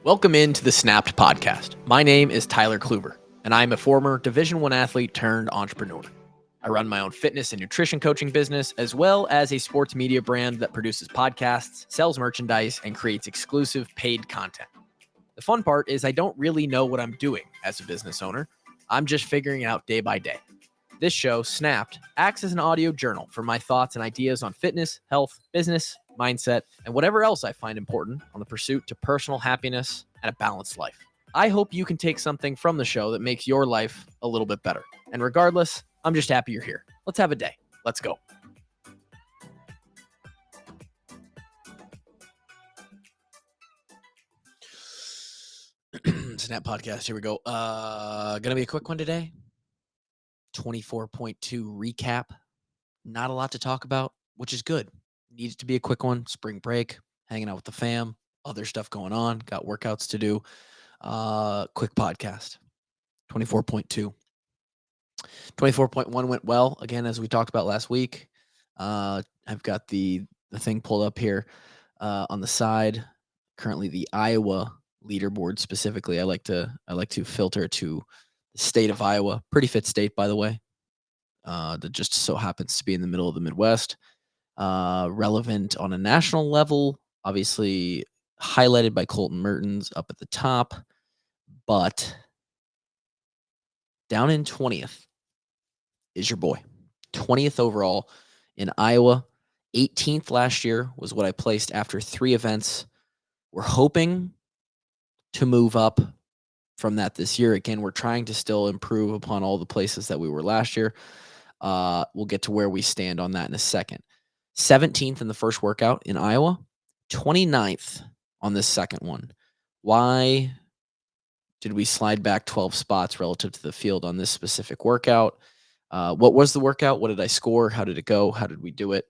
Welcome into the Snapped podcast. My name is Tyler Kluver, and I'm a former Division I athlete turned entrepreneur. I run my own fitness and nutrition coaching business, as well as a sports media brand that produces podcasts, sells merchandise, and creates exclusive paid content. The fun part is I don't really know what I'm doing as a business owner. I'm just figuring it out day by day. This show, Snapped, acts as an audio journal for my thoughts and ideas on fitness, health, business, mindset, and whatever else I find important on the pursuit to personal happiness and a balanced life. I hope you can take something from the show that makes your life a little bit better. And regardless, I'm just happy you're here. Let's have a day. Let's go. Snap podcast. Here we go. Gonna be a quick one today. 24.2 recap. Not a lot to talk about, which is good. Needs to be a quick one. Spring break, hanging out with the fam, other stuff going on, got workouts to do. Quick podcast. 24.2. 24.1 went well, again, as we talked about last week. I've got the thing pulled up here on the side. Currently the Iowa leaderboard specifically. I like to filter to the state of Iowa. Pretty fit state, by the way. That just so happens to be in the middle of the Midwest. Relevant on a national level, obviously highlighted by Colton Mertens up at the top, but down in 20th is your boy. 20th overall in Iowa. 18th last year was what I placed after 3 events. We're hoping to move up from that this year. Again, we're trying to still improve upon all the places that we were last year. We'll get to where we stand on that in a second. 17th in the first workout in Iowa, 29th on this second one. Why did we slide back 12 spots relative to the field on this specific workout? What was the workout? What did I score? How did it go? How did we do it?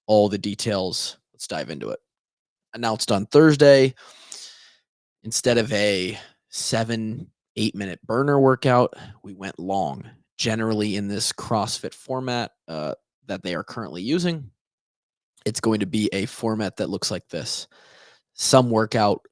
All the details. Let's dive into it. Announced on Thursday, instead of a 7-8 minute burner workout, we went long. Generally in this CrossFit format that they are currently using, it's going to be a format that looks like this. Some workout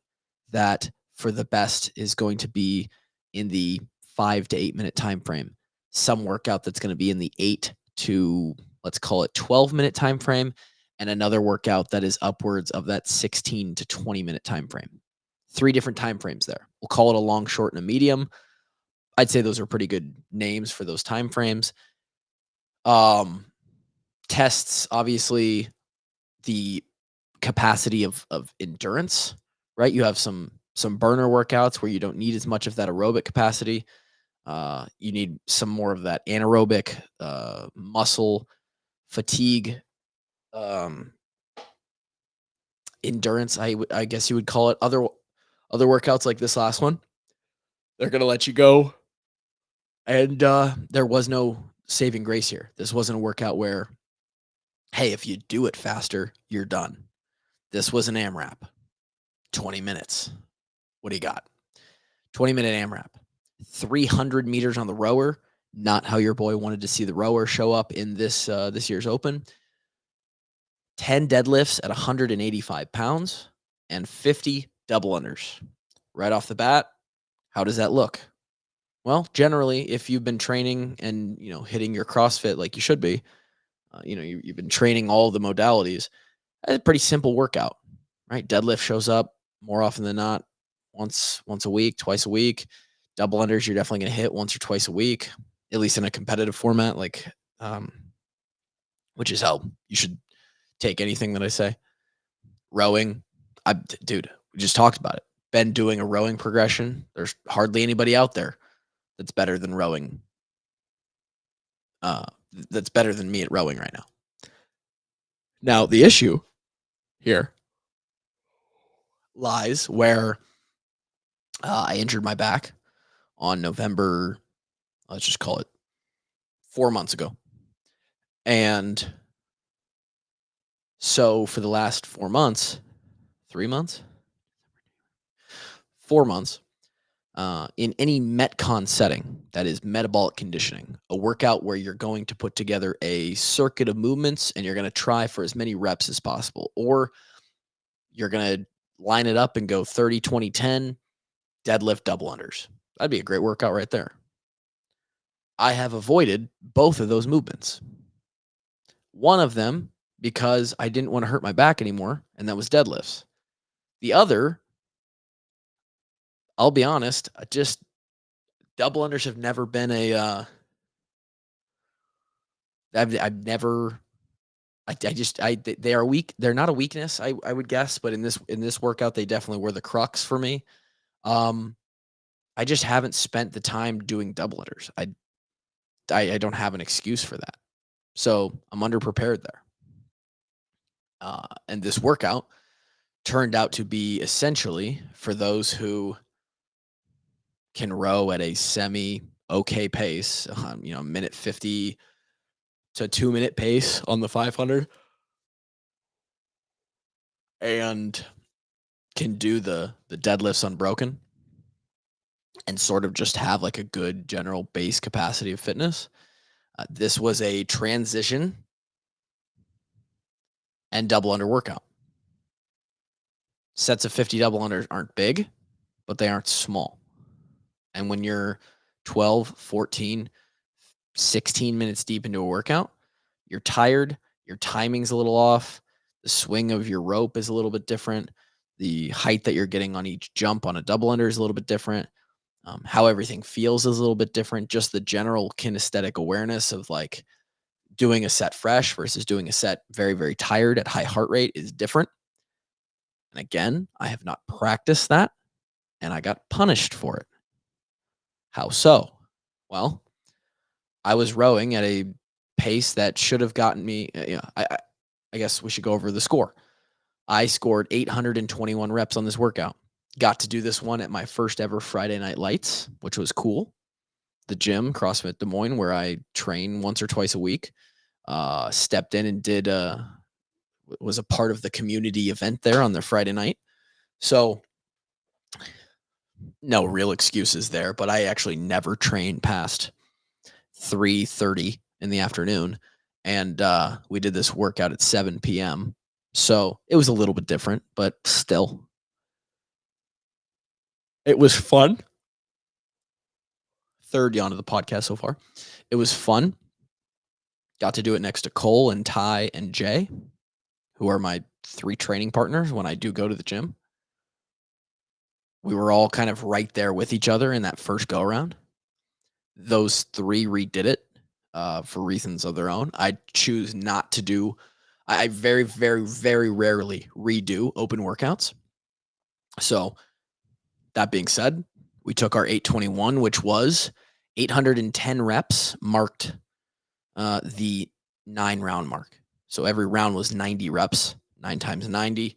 that for the best is going to be in the 5 to 8 minute time frame. Some workout that's going to be in the 8 to, let's call it 12 minute time frame, and another workout that is upwards of that 16 to 20 minute time frame. 3 different time frames there. We'll call it a long, short, and a medium. I'd say those are pretty good names for those time frames. Tests, obviously, the capacity of endurance, right? You have some burner workouts where you don't need as much of that aerobic capacity. You need some more of that anaerobic muscle fatigue endurance. I guess you would call it. Other workouts like this last one, they're gonna let you go, and there was no saving grace here. This wasn't a workout where, hey, if you do it faster, you're done. This was an AMRAP. 20 minutes. What do you got? 20-minute AMRAP. 300 meters on the rower. Not how your boy wanted to see the rower show up in this year's Open. 10 deadlifts at 185 pounds and 50 double unders. Right off the bat, how does that look? Well, generally, if you've been training and hitting your CrossFit like you should be, you've been training all the modalities. It's a pretty simple workout, right? Deadlift shows up more often than not once a week, twice a week. Double unders, you're definitely going to hit once or twice a week, at least in a competitive format, which is how you should take anything that I say. Rowing, dude, we just talked about it. Been doing a rowing progression. There's hardly anybody out there that's better than rowing. That's better than me at rowing right now. Now, the issue here lies where I injured my back on November, let's just call it 4 months ago. And so for the last 4 months, 3 months, 4 months, in any Metcon setting, that is metabolic conditioning, a workout where you're going to put together a circuit of movements and you're going to try for as many reps as possible, or you're going to line it up and go 30, 20, 10, deadlift double unders. That'd be a great workout right there. I have avoided both of those movements. One of them because I didn't want to hurt my back anymore, and that was deadlifts. The other, I'll be honest, just double unders have never been I've never I just they are weak. They're not a weakness, I would guess, but in this workout, they definitely were the crux for me. Um, I just haven't spent the time doing double unders. I don't have an excuse for that. So I'm underprepared there. And this workout turned out to be essentially for those who can row at a semi okay pace, minute 50 to 2 minute pace on the 500 and can do the deadlifts unbroken and sort of just have like a good general base capacity of fitness. This was a transition and double under workout. Sets of 50 double unders aren't big, but they aren't small. And when you're 12, 14, 16 minutes deep into a workout, you're tired, your timing's a little off, the swing of your rope is a little bit different, the height that you're getting on each jump on a double under is a little bit different. How everything feels is a little bit different. Just the general kinesthetic awareness of like doing a set fresh versus doing a set very, very tired at high heart rate is different. And again, I have not practiced that and I got punished for it. How so? Well, I was rowing at a pace that should have gotten me. I guess we should go over the score. I scored 821 reps on this workout. Got to do this one at my first ever Friday Night Lights, which was cool. The gym, CrossFit Des Moines, where I train once or twice a week, stepped in and was a part of the community event there on their Friday night. So no real excuses there, but I actually never train past 3:30 in the afternoon, and we did this workout at 7 p.m. So it was a little bit different, but still, it was fun. Third yawn of the podcast so far. It was fun. Got to do it next to Cole and Ty and Jay, who are my 3 training partners when I do go to the gym. We were all kind of right there with each other in that first go around. Those 3 redid it for reasons of their own. I choose not to do. I very, very, very rarely redo open workouts. So that being said, we took our 821, which was 810 reps, marked the 9-round mark. So every round was 90 reps, 9 times 90,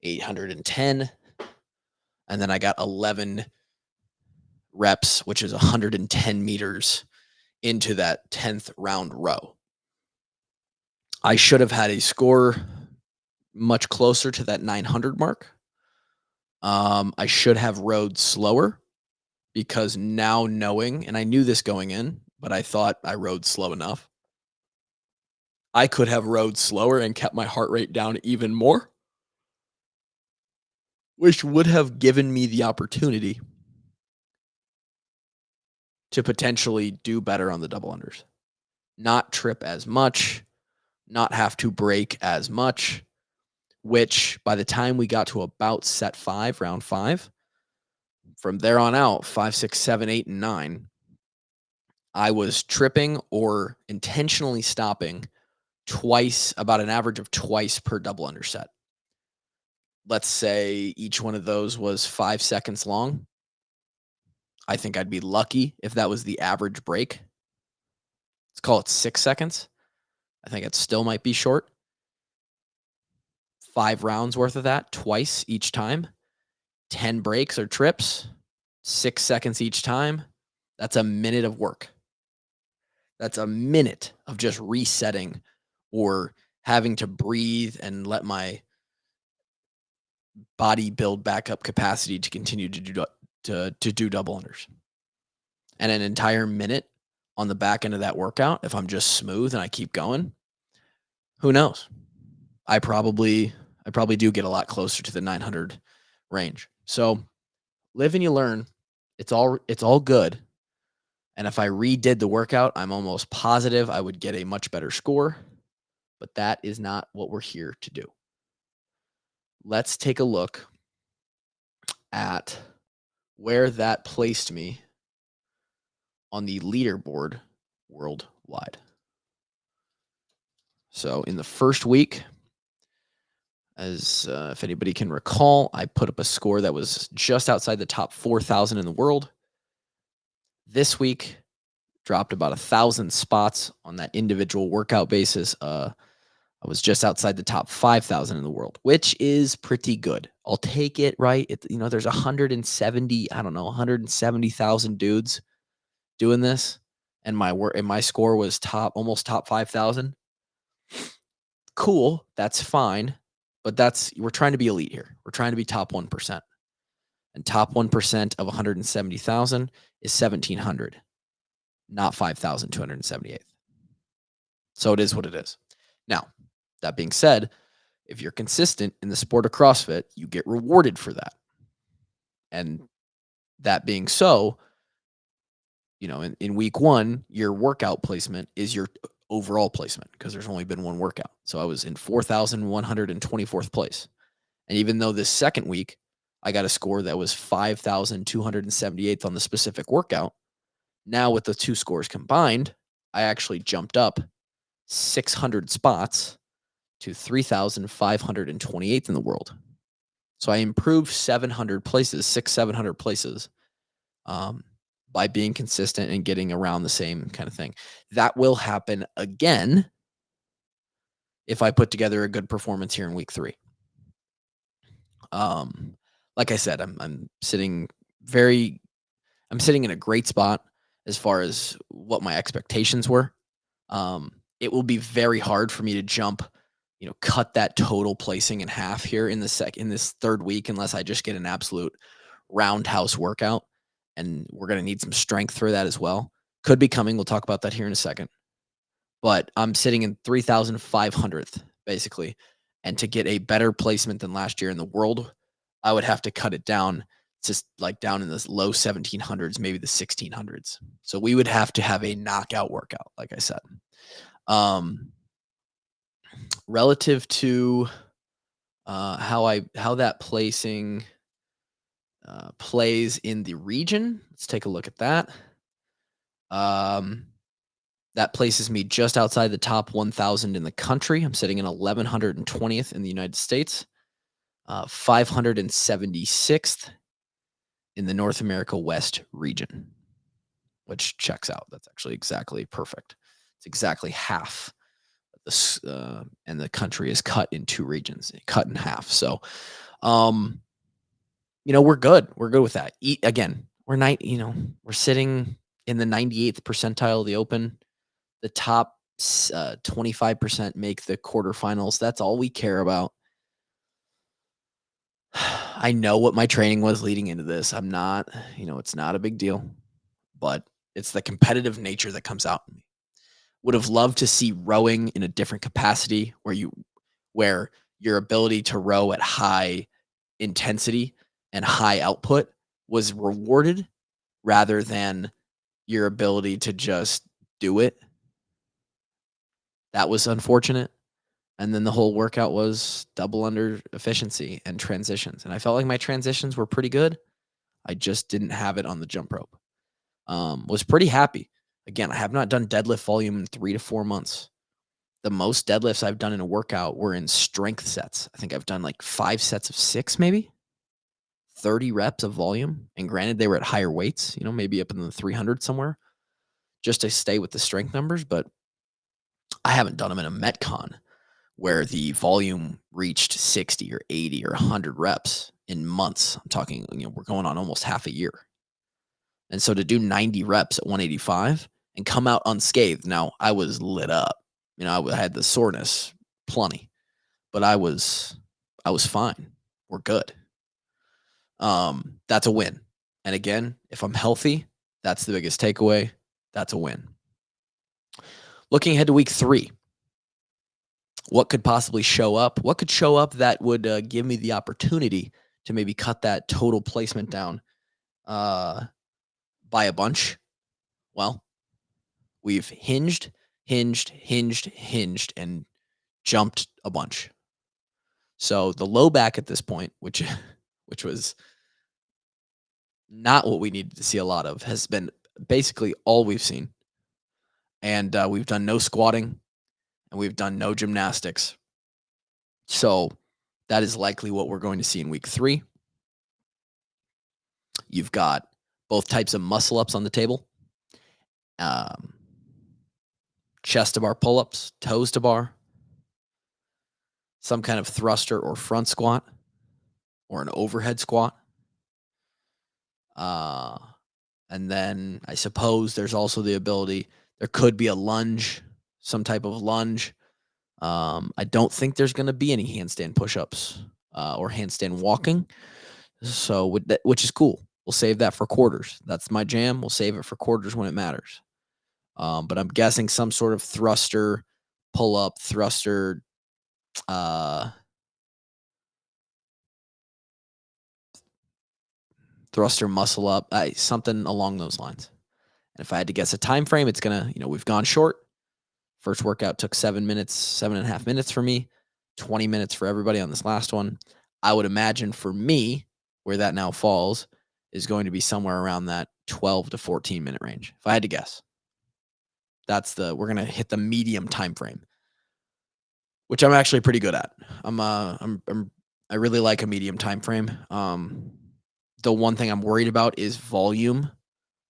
810. And then I got 11 reps, which is 110 meters into that 10th round row. I should have had a score much closer to that 900 mark. I should have rode slower because now knowing, and I knew this going in, but I thought I rode slow enough. I could have rode slower and kept my heart rate down even more, which would have given me the opportunity to potentially do better on the double unders, not trip as much, not have to break as much, which by the time we got to about set 5, round 5, from there on out, 5, 6, 7, 8, and 9, I was tripping or intentionally stopping twice, about an average of twice per double underset. Let's say each one of those was 5 seconds long. I think I'd be lucky if that was the average break. Let's call it 6 seconds. I think it still might be short. 5 rounds worth of that twice each time. 10 breaks or trips, 6 seconds each time. That's a minute of work. That's a minute of just resetting or having to breathe and let my body build back up capacity to continue to do double unders. And an entire minute on the back end of that workout, if I'm just smooth and I keep going, who knows? I probably do get a lot closer to the 900 range. So Live and you learn. It's all good. And if I redid the workout, I'm almost positive I would get a much better score, but that is not what we're here to do. Let's take a look at where that placed me on the leaderboard worldwide. So in the first week, as if anybody can recall, I put up a score that was just outside the top 4,000 in the world. This week, dropped about 1,000 spots on that individual workout basis. I was just outside the top 5,000 in the world, which is pretty good. I'll take it, right? There's 170, I don't know, 170,000 dudes doing this, and my score was almost top 5,000. Cool, that's fine, but we're trying to be elite here. We're trying to be top 1%. And top 1% of 170,000 is 1,700, not 5,278. So it is what it is. Now, that being said, if you're consistent in the sport of CrossFit, you get rewarded for that. And that being so, in week 1, your workout placement is your overall placement because there's only been one workout. So I was in 4,124th place. And even though this second week, I got a score that was 5,278th on the specific workout, now with the two scores combined, I actually jumped up 600 spots to 3,528th in the world. So I improved 700 places, 700 places, by being consistent and getting around the same kind of thing. That will happen again if I put together a good performance here in week 3. Like I said, I'm sitting in a great spot as far as what my expectations were. It will be very hard for me to cut that total placing in half here in this third week unless I just get an absolute roundhouse workout, and we're going to need some strength for that as well. Could be coming. We'll talk about that here in a second. But I'm sitting in 3,500th basically, and to get a better placement than last year in the world, I would have to cut it down just like down in the low 1700s, maybe the 1600s. So we would have to have a knockout workout, like I said. Relative to how that placing plays in the region, let's take a look at that. That places me just outside the top 1,000 in the country. I'm sitting in 1,120th in the United States, 576th in the North America West region, which checks out. That's actually exactly perfect. It's exactly half. And the country is cut in 2 regions, cut in half. So, we're good. We're good with that. Again, we're sitting in the 98th percentile of the open. The top 25% make the quarterfinals. That's all we care about. I know what my training was leading into this. I'm not, it's not a big deal, but it's the competitive nature that comes out in me. Would have loved to see rowing in a different capacity where your ability to row at high intensity and high output was rewarded rather than your ability to just do it. That was unfortunate. And then the whole workout was double under efficiency and transitions. And I felt like my transitions were pretty good. I just didn't have it on the jump rope. Was pretty happy. Again, I have not done deadlift volume in 3 to 4 months. The most deadlifts I've done in a workout were in strength sets. I think I've done like 5 sets of 6, maybe 30 reps of volume. And granted, they were at higher weights, maybe up in the 300 somewhere, just to stay with the strength numbers. But I haven't done them in a Metcon where the volume reached 60 or 80 or 100 reps in months. I'm talking, we're going on almost half a year. And so to do 90 reps at 185 and come out unscathed. Now, I was lit up. I had the soreness plenty, but I was fine. We're good. That's a win. And again, if I'm healthy, that's the biggest takeaway. That's a win. Looking ahead to week 3, what could possibly show up? What could show up that would give me the opportunity to maybe cut that total placement down uh, by a bunch. Well, we've hinged, and jumped a bunch. So the low back at this point, which which was not what we needed to see a lot of, has been basically all we've seen. And we've done no squatting and we've done no gymnastics. So that is likely what we're going to see in week 3. You've got both types of muscle ups on the table, um, chest to bar pull ups, toes to bar, some kind of thruster or front squat or an overhead squat. Uh, and then I suppose there's also the ability, there could be a lunge, some type of lunge. I don't think there's going to be any handstand push-ups or handstand walking, so which is cool. We'll save that for quarters. That's my jam. We'll save it for quarters when it matters. But I'm guessing some sort of thruster, pull up, uh, thruster muscle up, something along those lines. And if I had to guess a time frame, it's gonna, we've gone short. First workout took 7 minutes, 7.5 minutes for me, 20 minutes for everybody on this last one. I would imagine for me, where that now falls, is going to be somewhere around that 12 to 14 minute range. If I had to guess, we're gonna hit the medium time frame, which I'm actually pretty good at. I really like a medium time frame. The one thing I'm worried about is volume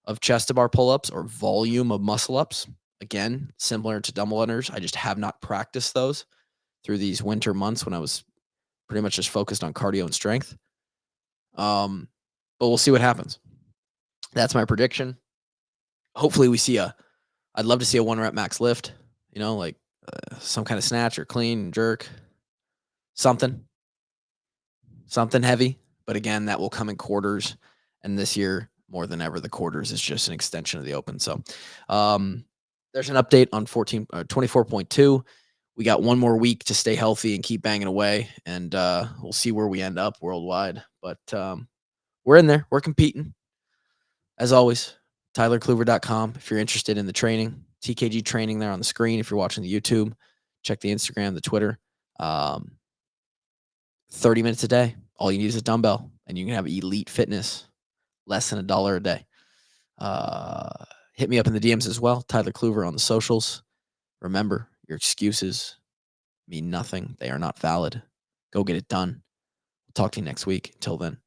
of chest to bar pull-ups or volume of muscle ups. Again, similar to dumbbell unders, I just have not practiced those through these winter months when I was pretty much just focused on cardio and strength. But we'll see what happens. That's my prediction. Hopefully I'd love to see a 1 rep max lift, like some kind of snatch or clean, jerk, something, something heavy. But again, that will come in quarters. And this year, more than ever, the quarters is just an extension of the open. So there's an update on 24.2. We got one more week to stay healthy and keep banging away. And we'll see where we end up worldwide. But we're in there. We're competing. As always, tylerkluver.com. If you're interested in the training, TKG training there on the screen. If you're watching the YouTube, check the Instagram, the Twitter. 30 minutes a day. All you need is a dumbbell, and you can have elite fitness, less than $1 a day. Hit me up in the DMs as well. Tyler Kluver on the socials. Remember, your excuses mean nothing. They are not valid. Go get it done. We'll talk to you next week. Until then.